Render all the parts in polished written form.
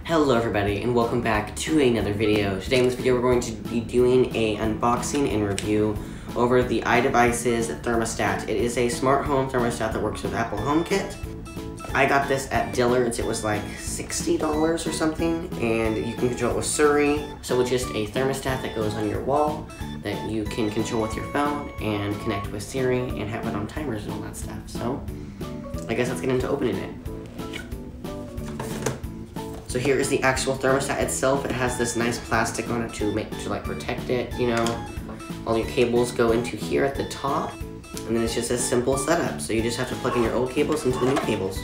Hello everybody, and welcome back to another video. Today in this video we're going to be doing a unboxing and review over the iDevices thermostat. It is a smart home thermostat that works with Apple HomeKit. I got this at Dillard's. It was like $60 or something, and you can control it with Siri. So it's just a thermostat that goes on your wall that you can control with your phone and connect with Siri and have it on timers and all that stuff. So I guess let's get into opening it. So here is the actual thermostat itself. It has this nice plastic on it to protect it, you know. All your cables go into here at the top, and then it's just a simple setup. So you just have to plug in your old cables into the new cables.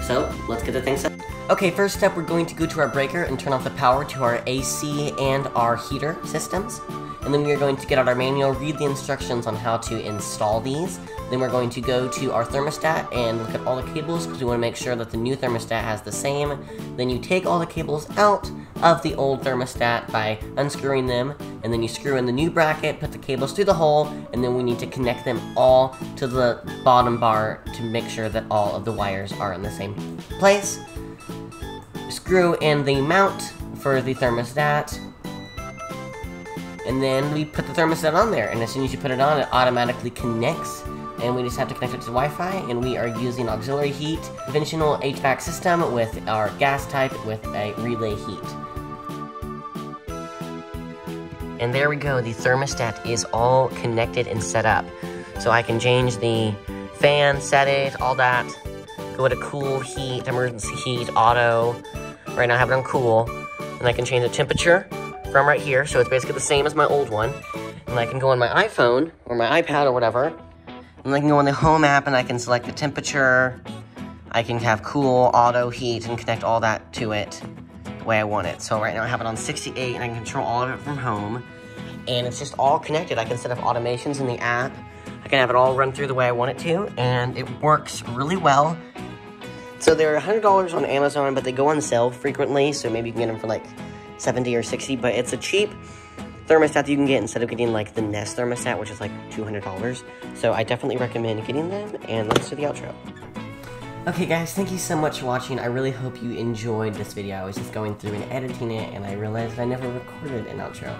So let's get the thing set. Okay, first up we're going to go to our breaker and turn off the power to our AC and our heater systems. And then we are going to get out our manual, read the instructions on how to install these. Then we're going to go to our thermostat and look at all the cables because we want to make sure that the new thermostat has the same. Then you take all the cables out of the old thermostat by unscrewing them, and then you screw in the new bracket, put the cables through the hole, and then we need to connect them all to the bottom bar to make sure that all of the wires are in the same place. Screw in the mount for the thermostat, and then we put the thermostat on there, and as soon as you put it on, it automatically connects, and we just have to connect it to Wi-Fi, and we are using auxiliary heat, conventional HVAC system with our gas type with a relay heat. And there we go, the thermostat is all connected and set up. So I can change the fan, set it, all that, go to cool, heat, emergency heat, auto. Right now I have it on cool, and I can change the temperature from right here, so it's basically the same as my old one. And I can go on my iPhone, or my iPad, or whatever, and I can go on the home app and I can select the temperature. I can have cool, auto, heat, and connect all that to it the way I want it. So right now I have it on 68, and I can control all of it from home. And it's just all connected. I can set up automations in the app. I can have it all run through the way I want it to, and it works really well. So they're $100 on Amazon, but they go on sale frequently, so maybe you can get them for like 70 or 60, but it's a cheap thermostat that you can get instead of getting like the Nest thermostat, which is like $200. So I definitely recommend getting them, and let's do the outro. Okay guys, thank you so much for watching. I really hope you enjoyed this video. I was just going through and editing it, and I realized I never recorded an outro.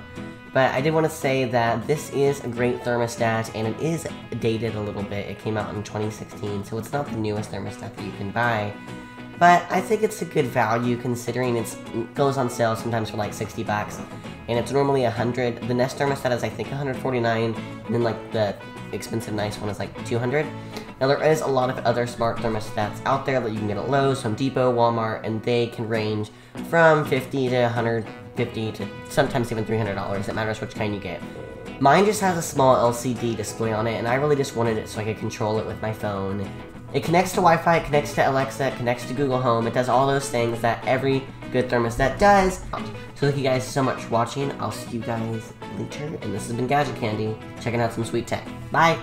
But I did want to say that this is a great thermostat, and it is dated a little bit. It came out in 2016, so it's not the newest thermostat that you can buy. But I think it's a good value considering it goes on sale sometimes for like 60 bucks, and it's normally 100. The Nest thermostat is I think 149, and then like the expensive nice one is like 200. Now there is a lot of other smart thermostats out there that you can get at Lowe's, Home Depot, Walmart, and they can range from $50 to $150 to sometimes even $300. It matters which kind you get. Mine just has a small LCD display on it, and I really just wanted it so I could control it with my phone. It connects to Wi-Fi, it connects to Alexa, it connects to Google Home. It does all those things that every good thermostat does. So thank you guys so much for watching. I'll see you guys later. And this has been Gadget Candy, checking out some sweet tech. Bye!